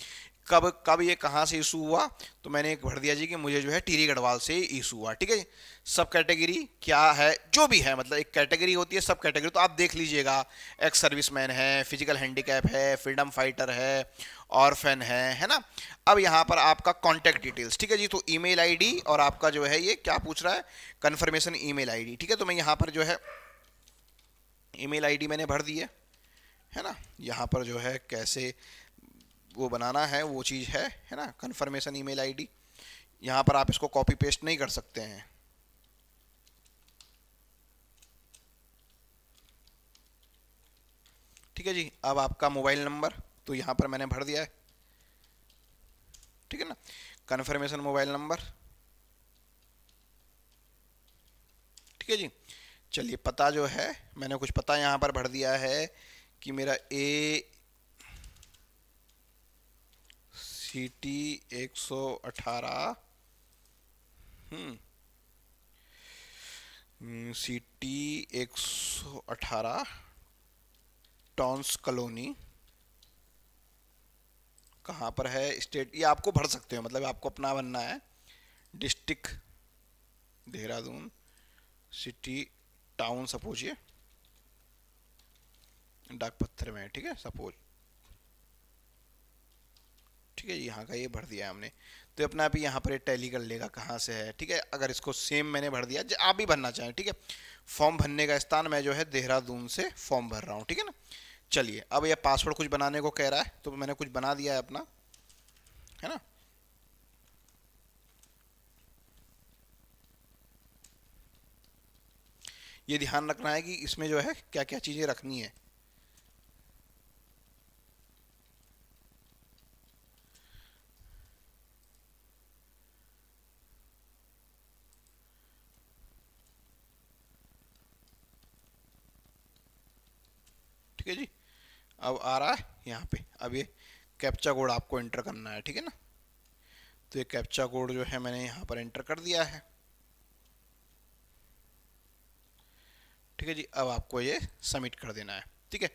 कब कब ये कहाँ से इशू हुआ, तो मैंने एक भर दिया जी कि मुझे जो है टिहरी गढ़वाल से इशू हुआ, ठीक है। सब कैटेगरी क्या है, जो भी है, मतलब एक कैटेगरी होती है, सब कैटेगरी तो आप देख लीजिएगा। एक्स सर्विसमैन है, फिजिकल हैंडीकैप है, फ्रीडम फाइटर है, ऑर्फन है ना। अब यहाँ पर आपका कॉन्टैक्ट डिटेल्स, ठीक है जी। तो ईमेल आईडी और आपका जो है ये क्या पूछ रहा है, कन्फर्मेशन ईमेल आईडी, ठीक है। तो मैं यहाँ पर जो है ईमेल आईडी मैंने भर दी है ना। यहाँ पर जो है कैसे वो बनाना है वो चीज़ है ना, कन्फर्मेशन ईमेल आईडी। यहाँ पर आप इसको कॉपी पेस्ट नहीं कर सकते हैं, ठीक है जी। अब आपका मोबाइल नंबर तो यहाँ पर मैंने भर दिया है, ठीक है ना, कन्फर्मेशन मोबाइल नंबर, ठीक है जी। चलिए पता जो है मैंने कुछ पता यहाँ पर भर दिया है कि मेरा ACT 118 CT 118 टॉन्स कॉलोनी कहाँ पर है, स्टेट ये आपको भर सकते हो, मतलब आपको अपना बनना है। District Dehradun, city town suppose ये डाक पत्थर में है, ठीक है सपोज, ठीक है। यहाँ का ये भर दिया है हमने, तो अपना आप ही यहाँ पर टैली कर लेगा कहाँ से है, ठीक है। अगर इसको सेम मैंने भर दिया, आप भी भरना चाहें, ठीक है। फॉर्म भरने का स्थान मैं जो है देहरादून से फॉर्म भर रहा हूँ, ठीक है ना। चलिए अब ये पासवर्ड कुछ बनाने को कह रहा है, तो मैंने कुछ बना दिया है अपना, है ना। ये ध्यान रखना है कि इसमें जो है क्या क्या चीज़ें रखनी है, ठीक है जी। अब आ रहा है यहाँ पे, अब ये कैप्चा कोड आपको एंटर करना है, ठीक है ना। तो ये कैप्चा कोड जो है मैंने यहाँ पर एंटर कर दिया है, ठीक है जी। अब आपको ये सबमिट कर देना है, ठीक है।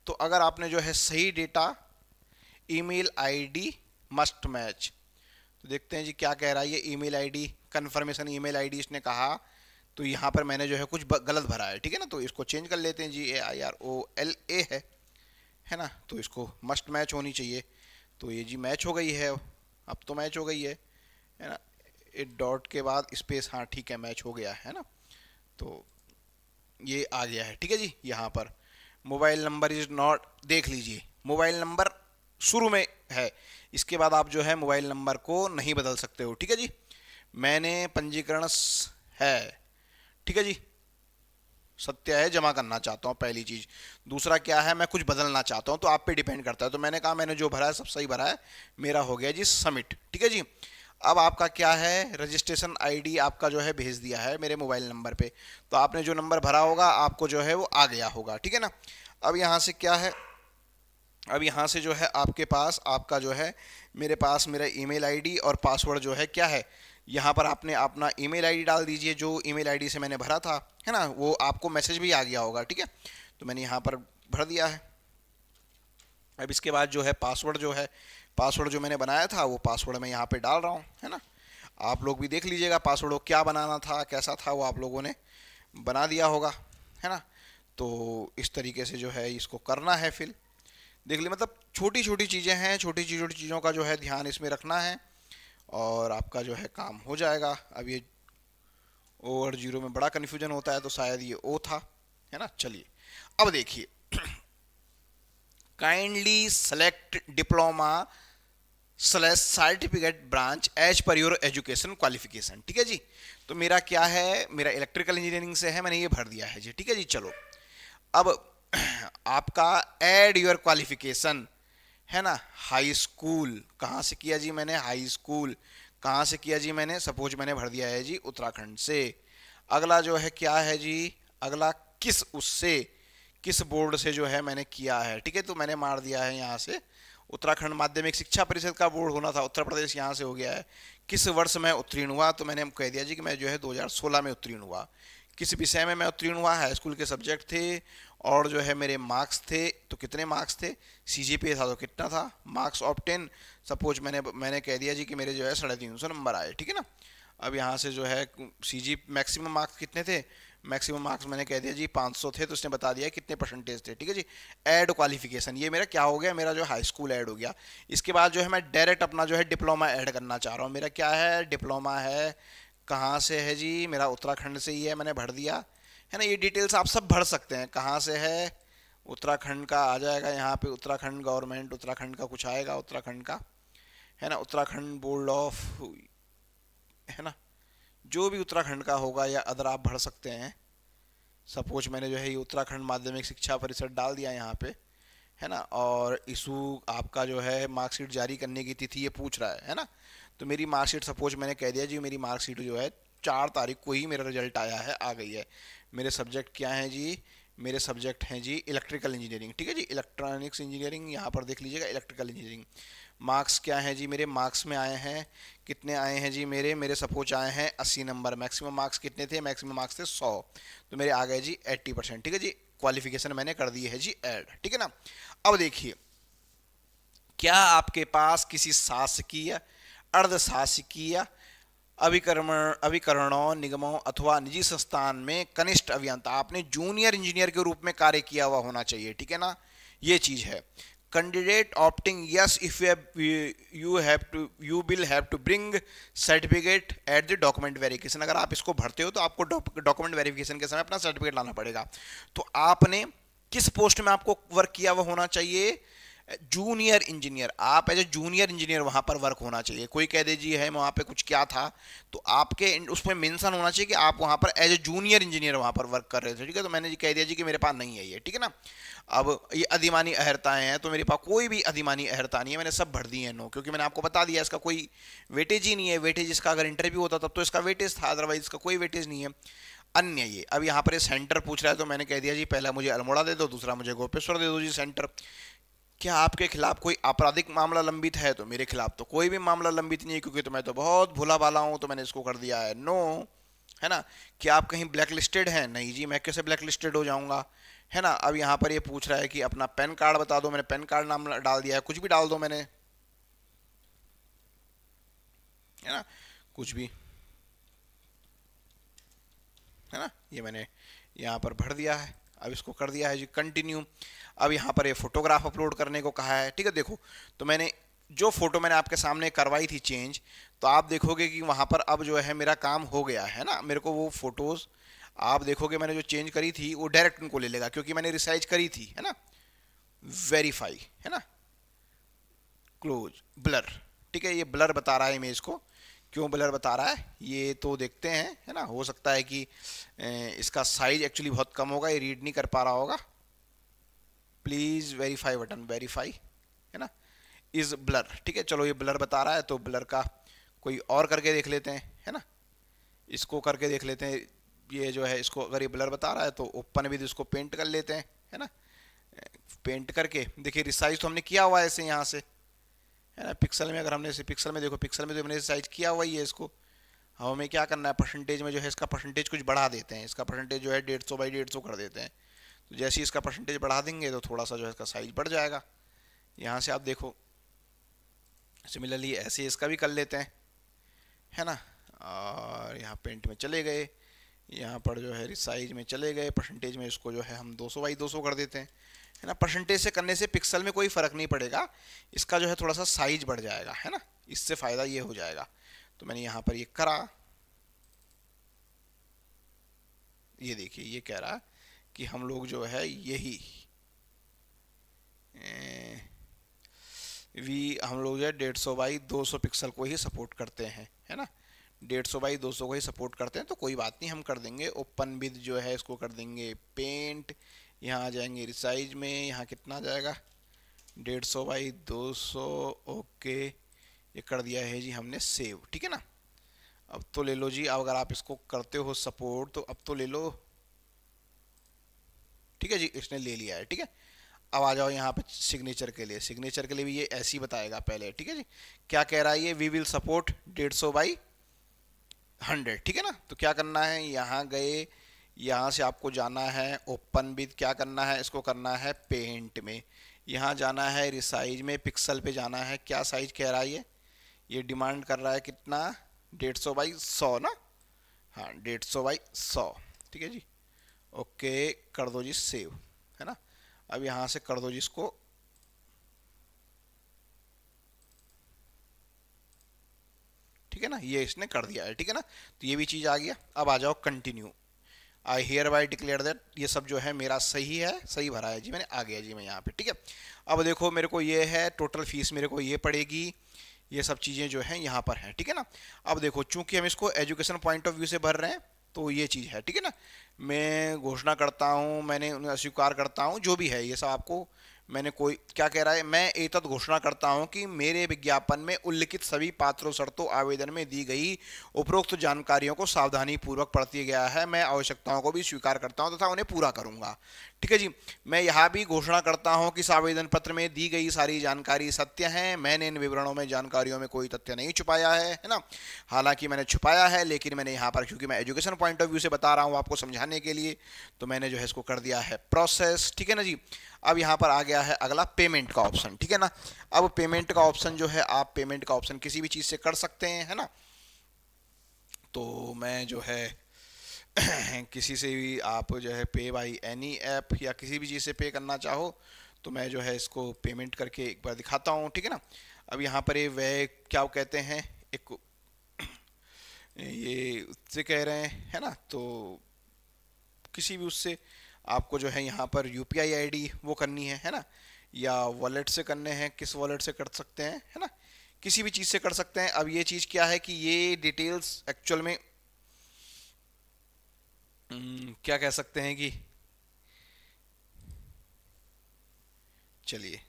तो अगर आपने जो है सही data, email ID must match, तो देखते हैं जी क्या कह रहा है ये email ID, confirmation email ID इसने कहा। तो यहाँ पर मैंने जो है कुछ गलत भरा है, ठीक है ना। तो इसको चेंज कर लेते हैं जी, AIROLA है ना। तो इसको मस्ट मैच होनी चाहिए, तो ये जी मैच हो गई है, अब तो मैच हो गई है ना। एक डॉट के बाद स्पेस, हाँ ठीक है मैच हो गया है ना। तो ये आ गया है, ठीक है जी। यहाँ पर मोबाइल नंबर इज नॉट, देख लीजिए मोबाइल नंबर शुरू में है, इसके बाद आप जो है मोबाइल नंबर को नहीं बदल सकते हो, ठीक है जी। मैंने पंजीकरण है, ठीक है जी, सत्य है जमा करना चाहता हूँ पहली चीज़। दूसरा क्या है, मैं कुछ बदलना चाहता हूँ, तो आप पे डिपेंड करता है। तो मैंने कहा मैंने जो भरा है सब सही भरा है, मेरा हो गया जी सबमिट, ठीक है जी। अब आपका क्या है, रजिस्ट्रेशन आईडी आपका जो है भेज दिया है मेरे मोबाइल नंबर पे, तो आपने जो नंबर भरा होगा आपको जो है वो आ गया होगा, ठीक है ना। अब यहाँ से क्या है, अब यहाँ से जो है आपके पास आपका जो है मेरे पास मेरा ईमेल आईडी और पासवर्ड जो है क्या है, यहाँ पर आपने अपना ईमेल आईडी डाल दीजिए, जो ईमेल आईडी से मैंने भरा था, है ना। वो आपको मैसेज भी आ गया होगा, ठीक है। तो मैंने यहाँ पर भर दिया है। अब इसके बाद जो है पासवर्ड जो है, पासवर्ड जो मैंने बनाया था वो पासवर्ड मैं यहाँ पे डाल रहा हूँ, है ना। आप लोग भी देख लीजिएगा पासवर्ड को क्या बनाना था, कैसा था, वो आप लोगों ने बना दिया होगा, है ना। तो इस तरीके से जो है इसको करना है, फिर देख ली, मतलब छोटी छोटी चीज़ें हैं, छोटी छोटी चीज़ों का जो है ध्यान इसमें रखना है और आपका जो है काम हो जाएगा। अब ये ओ और जीरो में बड़ा कन्फ्यूजन होता है, तो शायद ये ओ था, है ना। चलिए अब देखिए, kindly select diploma / certificate branch as per your education qualification, ठीक है जी। तो मेरा क्या है, मेरा इलेक्ट्रिकल इंजीनियरिंग से है, मैंने ये भर दिया है जी, ठीक है जी। चलो अब आपका ऐड योर क्वालिफिकेशन है ना, हाई स्कूल कहाँ से किया जी मैंने, हाई स्कूल कहाँ से किया जी मैंने, सपोज मैंने भर दिया है जी उत्तराखंड से। अगला जो है क्या है जी, अगला किस उससे, किस बोर्ड से जो है मैंने किया है, ठीक है। तो मैंने मार दिया है यहाँ से उत्तराखंड माध्यमिक शिक्षा परिषद का बोर्ड होना था, उत्तर प्रदेश यहाँ से हो गया है। किस वर्ष में उत्तीर्ण हुआ, तो मैंने कह दिया जी कि मैं जो है 2016 में उत्तीर्ण हुआ। किस विषय में मैं उत्तीर्ण हुआ, हाई स्कूल के सब्जेक्ट थे, और जो है मेरे मार्क्स थे तो कितने मार्क्स थे, सीजीपीए था तो कितना था, मार्क्स ऑफ 10, सपोज मैंने कह दिया जी कि मेरे जो है 350 नंबर आए, ठीक है ना। अब यहाँ से जो है सीजी मैक्सिमम मार्क्स कितने थे, मैक्सिमम मार्क्स मैंने कह दिया जी 500 थे, तो उसने बता दिया कितने परसेंटेज थे, ठीक है जी। ऐड क्वालिफिकेशन, ये मेरा क्या हो गया, मेरा जो हाई स्कूल ऐड हो गया। इसके बाद जो है मैं डायरेक्ट अपना जो है डिप्लोमा ऐड करना चाह रहा हूँ। मेरा क्या है, डिप्लोमा है, कहाँ से है जी, मेरा उत्तराखंड से ही है, मैंने भर दिया है ना। ये डिटेल्स आप सब भर सकते हैं, कहाँ से है, उत्तराखंड का आ जाएगा यहाँ पे, उत्तराखंड गवर्नमेंट, उत्तराखंड का कुछ आएगा, उत्तराखंड का है ना, उत्तराखंड बोर्ड ऑफ, है ना, जो भी उत्तराखंड का होगा, या अदर आप भर सकते हैं। सपोज मैंने जो है ये उत्तराखंड माध्यमिक शिक्षा परिषद डाल दिया यहाँ पे, है ना, और इशू आपका जो है मार्कशीट जारी करने की तिथि ये पूछ रहा है ना। तो मेरी मार्कशीट सपोज मैंने कह दिया जी, मेरी मार्कशीट जो है 4 तारीख को ही मेरा रिजल्ट आया है, आ गई है। मेरे सब्जेक्ट क्या हैं जी, मेरे सब्जेक्ट हैं जी इलेक्ट्रिकल इंजीनियरिंग, ठीक है जी, इलेक्ट्रॉनिक्स इंजीनियरिंग, यहाँ पर देख लीजिएगा इलेक्ट्रिकल इंजीनियरिंग। मार्क्स क्या हैं जी, मेरे मार्क्स में आए हैं, कितने आए हैं जी, मेरे सपोज आए हैं 80 नंबर। मैक्सिमम मार्क्स कितने थे, मैक्सिमम मार्क्स थे 100, तो मेरे आ गए जी 80%, ठीक है जी। क्वालिफिकेशन मैंने कर दी है जी ऐड, ठीक है ना। अब देखिए, क्या आपके पास किसी शासकीय, अर्धशासकीय, अभिकरणों, निगमों अथवा निजी संस्थान में कनिष्ठ अभियंता, आपने जूनियर इंजीनियर के रूप में कार्य किया हुआ होना चाहिए, ठीक है ना, ये चीज है। Candidate opting yes if you will have to bring certificate at the document verification, अगर आप इसको भरते हो तो आपको डॉक्यूमेंट वेरिफिकेशन के समय अपना सर्टिफिकेट लाना पड़ेगा। तो आपने किस पोस्ट में आपको वर्क किया हुआ होना चाहिए, जूनियर इंजीनियर, आप एज ए जूनियर इंजीनियर वहां पर वर्क होना चाहिए। कोई कह दे जी है वहां पे कुछ क्या था, तो आपके उसमें मेंशन होना चाहिए कि आप वहां पर एज ए जूनियर इंजीनियर वहां पर वर्क कर रहे थे, ठीक है। तो मैंने जी कह दिया जी कि मेरे पास नहीं है ये, ठीक है ना। अब ये अधिमानी अहर्ताएं हैं, तो मेरे पास कोई भी अधिमानी अहर्ता नहीं है, मैंने सब भर दी है नो, क्योंकि मैंने आपको बता दिया इसका कोई वेटेज ही नहीं है। वेटेज इसका अगर इंटरव्यू होता तब तो इसका वेटेज था, अदरवाइज इसका कोई वेटेज नहीं है। अन्य ये, अब यहाँ पर ये सेंटर पूछ रहा है, तो मैंने कह दिया जी पहला मुझे अल्मोड़ा दे दो, दूसरा मुझे गोपेश्वर दे दो जी सेंटर। क्या आपके खिलाफ कोई आपराधिक मामला लंबित है, तो मेरे खिलाफ तो कोई भी मामला लंबित नहीं है, क्योंकि तो मैं तो बहुत भोला भाला हूं, तो मैंने इसको कर दिया है नो, है ना। क्या आप कहीं ब्लैक लिस्टेड हैं, नहीं जी, मैं कैसे ब्लैक लिस्टेड हो जाऊंगा, है ना। अब यहाँ पर ये पूछ रहा है कि अपना पैन कार्ड बता दो, मैंने पैन कार्ड नाम डाल दिया है, कुछ भी डाल दो मैंने, है ना, कुछ भी, है ना, ये मैंने यहाँ पर भर दिया है। अब इसको कर दिया है जी कंटिन्यू। अब यहाँ पर ये फोटोग्राफ अपलोड करने को कहा है, ठीक है। देखो, तो मैंने जो फोटो मैंने आपके सामने करवाई थी चेंज, तो आप देखोगे कि वहाँ पर अब जो है मेरा काम हो गया है ना। मेरे को वो फोटोज आप देखोगे मैंने जो चेंज करी थी वो डायरेक्ट उनको ले लेगा, क्योंकि मैंने रिसाइज करी थी, है ना। वेरीफाई, है ना, क्लोज, ब्लर, ठीक है। ये ब्लर बता रहा है इमेज को, क्यों ब्लर बता रहा है ये तो देखते हैं, है ना। हो सकता है कि इसका साइज एक्चुअली बहुत कम होगा, ये रीड नहीं कर पा रहा होगा। प्लीज वेरीफाई बटन, वेरीफाई, है ना, इज ब्लर, ठीक है। चलो ये ब्लर बता रहा है, तो ब्लर का कोई और करके देख लेते हैं, है ना, इसको करके देख लेते हैं। ये जो है इसको अगर ये ब्लर बता रहा है तो ओपन भी इसको पेंट कर लेते हैं, है ना। पेंट करके देखिए रिसाइज तो हमने किया हुआ है ऐसे यहाँ से, है ना। पिक्सल में अगर हमने इसे पिक्सल में देखो, पिक्सल में तो हमने रिसाइज किया हुआ ही है इसको। हमें क्या करना है, परसेंटेज में जो है इसका परसेंटेज कुछ बढ़ा देते हैं, इसका परसेंटेज जो है 150 बाई 150 कर देते हैं। तो जैसे ही इसका परसेंटेज बढ़ा देंगे तो थोड़ा सा जो है इसका साइज बढ़ जाएगा। यहाँ से आप देखो, सिमिलरली ऐसे इसका भी कर लेते हैं, है ना। और यहाँ पेंट में चले गए, यहाँ पर जो है रिसाइज में चले गए, परसेंटेज में इसको जो है हम 200 बाई 200 कर देते हैं, है ना। परसेंटेज से करने से पिक्सल में कोई फ़र्क नहीं पड़ेगा, इसका जो है थोड़ा सा साइज बढ़ जाएगा, है ना, इससे फ़ायदा ये हो जाएगा। तो मैंने यहाँ पर ये करा, ये देखिए ये कह रहा कि हम लोग जो है यही हम लोग जो है 150 बाई 200 पिक्सल को ही सपोर्ट करते हैं, है ना। 150 बाई 200 को ही सपोर्ट करते हैं, तो कोई बात नहीं, हम कर देंगे ओपन विद जो है इसको कर देंगे पेंट। यहाँ आ जाएंगे रिसाइज में, यहाँ कितना आ जाएगा 150 बाई 200, ओके, ये कर दिया है जी हमने सेव, ठीक है ना। अब तो ले लो जी, अब अगर आप इसको करते हो सपोर्ट तो अब तो ले लो, ठीक है जी, इसने ले लिया है, ठीक है। अब आ जाओ यहाँ पे सिग्नेचर के लिए, सिग्नेचर के लिए भी ये ऐसे ही बताएगा पहले, ठीक है जी। क्या कह रहा है ये, वी विल सपोर्ट 150 बाई 100, ठीक है ना। तो क्या करना है, यहाँ गए, यहाँ से आपको जाना है ओपन विद, क्या करना है, इसको करना है पेंट में। यहाँ जाना है रिसाइज में, पिक्सल पे जाना है, क्या साइज कह रहा है ये डिमांड कर रहा है कितना, 150 बाई 100 ना, हाँ 150 बाई 100, ठीक है जी। ओके कर दो जी सेव, है ना। अब यहाँ से कर दो जी इसको, ठीक है ना, ये इसने कर दिया है, ठीक है ना। तो ये भी चीज़ आ गया। अब आ जाओ continue, I hear by declare that, ये सब जो है मेरा सही है, सही भरा है जी मैंने, आ गया जी मैं यहाँ पे, ठीक है। अब देखो मेरे को ये है टोटल फीस मेरे को ये पड़ेगी, ये सब चीज़ें जो हैं यहाँ पर हैं, ठीक है ना। अब देखो चूंकि हम इसको एजुकेशन पॉइंट ऑफ व्यू से भर रहे हैं तो ये चीज़ है, ठीक है ना। मैं घोषणा करता हूँ, मैंने उन्हें अस्वीकार करता हूँ, जो भी है ये सब आपको मैंने कोई क्या कह रहा है, मैं एतद घोषणा करता हूं कि मेरे विज्ञापन में उल्लिखित सभी पात्रों शर्तों आवेदन में दी गई उपरोक्त जानकारियों को सावधानी पूर्वक पढ़ती गया है। मैं आवश्यकताओं को भी स्वीकार करता हूं तथा उन्हें पूरा करूंगा, ठीक है जी। मैं यहाँ भी घोषणा करता हूं कि इस आवेदन पत्र में दी गई सारी जानकारी सत्य है, मैंने इन विवरणों में जानकारियों में कोई तथ्य नहीं छुपाया है ना। हालांकि मैंने छुपाया है, लेकिन मैंने यहाँ पर क्योंकि मैं एजुकेशन पॉइंट ऑफ व्यू से बता रहा हूँ आपको समझाने के लिए, तो मैंने जो है इसको कर दिया है प्रोसेस, ठीक है ना जी। अब यहाँ पर आ गया है अगला पेमेंट का ऑप्शन, ठीक है ना। अब पेमेंट का ऑप्शन जो है, आप पेमेंट का ऑप्शन किसी भी चीज़ से कर सकते हैं, है ना। तो मैं जो है किसी से भी आप जो है पे बाई एनी ऐप या किसी भी चीज़ से पे करना चाहो तो मैं जो है इसको पेमेंट करके एक बार दिखाता हूँ, ठीक है ना। अब यहाँ पर ये वह क्या कहते हैं, एक ये उससे कह रहे हैं, है ना। तो किसी भी उससे आपको जो है यहाँ पर यूपीआई आईडी वो करनी है ना, या वॉलेट से करने हैं, किस वॉलेट से कर सकते हैं, है ना, किसी भी चीज़ से कर सकते हैं। अब ये चीज़ क्या है कि ये डिटेल्स एक्चुअल में क्या कह सकते हैं कि, चलिए,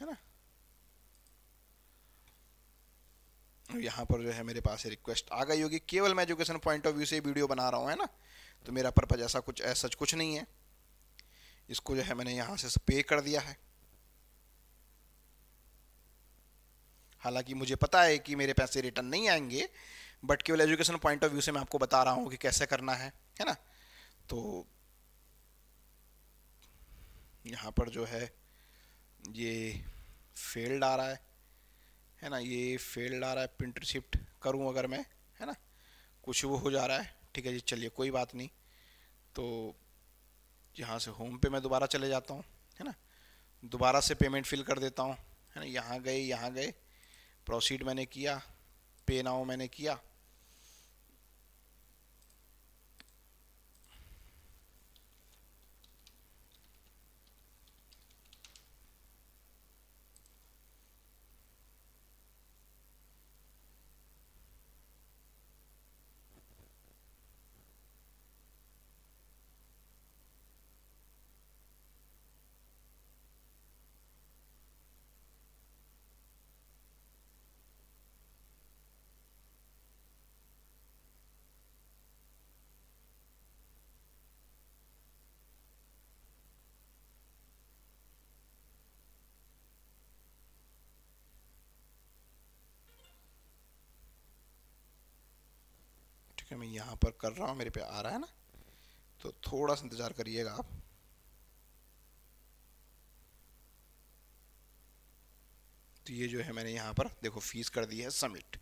है ना, यहाँ पर जो है मेरे पास रिक्वेस्ट आ गई होगी। केवल मैं एजुकेशन पॉइंट ऑफ व्यू से वीडियो बना रहा हूँ, है ना, तो मेरा पर्पज ऐसा कुछ सच कुछ नहीं है। इसको जो है मैंने यहाँ से पे कर दिया है, हालांकि मुझे पता है कि मेरे पैसे रिटर्न नहीं आएंगे, बट केवल एजुकेशन पॉइंट ऑफ व्यू से मैं आपको बता रहा हूँ कि कैसे करना है ना। तो यहाँ पर जो है ये फेल्ड आ रहा है ना, ये फेल्ड आ रहा है, प्रिंट रिसिप्ट करूँ अगर मैं, है ना, कुछ वो हो जा रहा है, ठीक है जी। चलिए कोई बात नहीं, तो यहाँ से होम पे मैं दोबारा चले जाता हूँ, है ना, दोबारा से पेमेंट फिल कर देता हूँ, है ना। यहाँ गए प्रोसीड मैंने किया, पे नाउ मैंने किया, ठीक है। मैं यहाँ पर कर रहा हूँ, मेरे पे आ रहा है ना, तो थोड़ा सा इंतज़ार करिएगा आप। तो ये जो है मैंने यहाँ पर देखो फीस कर दी है सबमिट,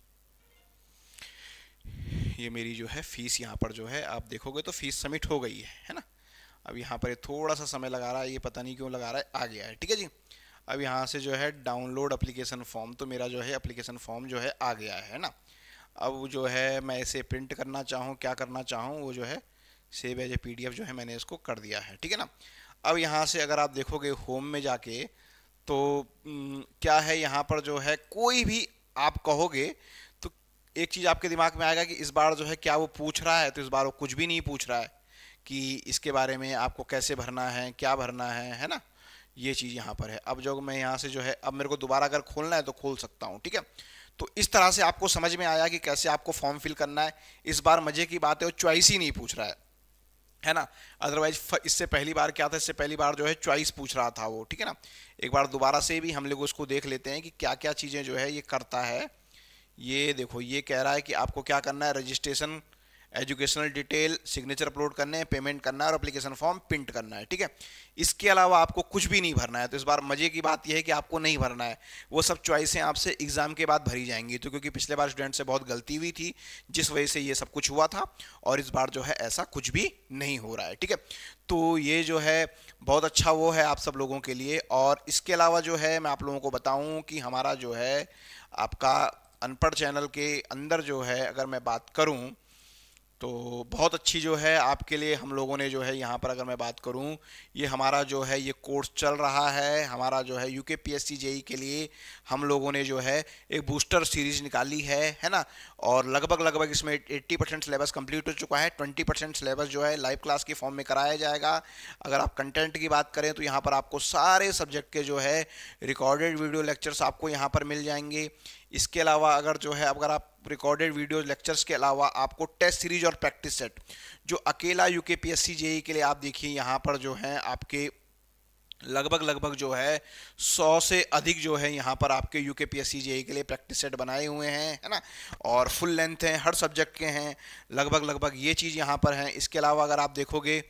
ये मेरी जो है फीस यहाँ पर जो है आप देखोगे तो फीस सबमिट हो गई है ना। अब यहाँ पर ये थोड़ा सा समय लगा रहा है, ये पता नहीं क्यों लगा रहा है, आ गया है, ठीक है जी। अब यहाँ से जो है डाउनलोड एप्लीकेशन फॉर्म, तो मेरा जो है एप्लीकेशन फॉर्म जो है आ गया है ना। अब जो है मैं इसे प्रिंट करना चाहूँ, क्या करना चाहूँ, वो जो है सेव एज ए पीडीएफ जो है मैंने इसको कर दिया है, ठीक है ना। अब यहाँ से अगर आप देखोगे होम में जाके तो क्या है यहाँ पर जो है कोई भी आप कहोगे तो एक चीज़ आपके दिमाग में आएगा कि इस बार जो है क्या वो पूछ रहा है, तो इस बार वो कुछ भी नहीं पूछ रहा है कि इसके बारे में आपको कैसे भरना है, क्या भरना है ना। ये चीज़ यहाँ पर है। अब जो मैं यहाँ से जो है अब मेरे को दोबारा अगर खोलना है तो खोल सकता हूँ, ठीक है। तो इस तरह से आपको समझ में आया कि कैसे आपको फॉर्म फिल करना है। इस बार मजे की बात है वो चॉइस ही नहीं पूछ रहा है ना। अदरवाइज इससे पहली बार क्या था, इससे पहली बार जो है चॉइस पूछ रहा था वो, ठीक है ना। एक बार दोबारा से भी हम लोग उसको देख लेते हैं कि क्या क्या चीज़ें जो है ये करता है। ये देखो, ये कह रहा है कि आपको क्या करना है, registration, educational detail, signature upload करने हैं, पेमेंट करना है और एप्लीकेशन फॉर्म प्रिंट करना है, ठीक है। इसके अलावा आपको कुछ भी नहीं भरना है। तो इस बार मजे की बात यह है कि आपको नहीं भरना है, वो सब चॉइसें आपसे एग्जाम के बाद भरी जाएंगी। तो क्योंकि पिछले बार स्टूडेंट से बहुत गलती हुई थी, जिस वजह से ये सब कुछ हुआ था, और इस बार जो है ऐसा कुछ भी नहीं हो रहा है, ठीक है। तो ये जो है बहुत अच्छा वो है आप सब लोगों के लिए। और इसके अलावा जो है मैं आप लोगों को बताऊं कि हमारा जो है आपका अनपढ़ चैनल के अंदर जो है अगर मैं बात करूं, तो बहुत अच्छी जो है आपके लिए हम लोगों ने जो है यहाँ पर अगर मैं बात करूँ, ये हमारा जो है ये कोर्स चल रहा है, हमारा जो है यूके पीएससी जेई के लिए हम लोगों ने जो है एक बूस्टर सीरीज निकाली है ना। और लगभग इसमें 80% सिलेबस कंप्लीट हो चुका है। 20% सिलेबस जो है लाइव क्लास के फॉर्म में कराया जाएगा। अगर आप कंटेंट की बात करें तो यहाँ पर आपको सारे सब्जेक्ट के जो है रिकॉर्डेड वीडियो लेक्चर्स आपको यहाँ पर मिल जाएंगे। इसके अलावा अगर आप रिकॉर्डेड वीडियो लेक्चर्स के अलावा आपको टेस्ट सीरीज और प्रैक्टिस सेट जो अकेला यूके पीएससी जेई के लिए आप देखिए यहाँ पर जो है आपके लगभग जो है 100 से अधिक जो है यहाँ पर आपके यूके पीएससी जेई के लिए प्रैक्टिस सेट बनाए हुए हैं, है ना। और फुल लेंथ हैं, हर सब्जेक्ट के हैं लगभग ये चीज़ यहाँ पर है। इसके अलावा अगर आप देखोगे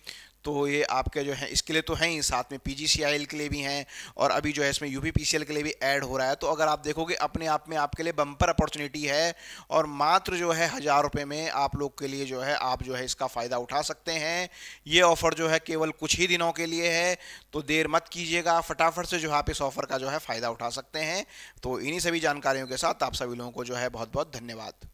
तो ये आपके जो है इसके लिए तो हैं ही, साथ में पीजीसीआईएल के लिए भी हैं, और अभी जो है इसमें यूपीपीसीएल के लिए भी ऐड हो रहा है। तो अगर आप देखोगे अपने आप में आपके लिए बम्पर अपॉर्चुनिटी है, और मात्र जो है 1000 रुपये में आप लोग के लिए जो है आप जो है इसका फ़ायदा उठा सकते हैं। ये ऑफ़र जो है केवल कुछ ही दिनों के लिए है, तो देर मत कीजिएगा, फटाफट से जो है आप इस ऑफ़र का जो है फ़ायदा उठा सकते हैं। तो इन्हीं सभी जानकारियों के साथ आप सभी लोगों को जो है बहुत बहुत धन्यवाद।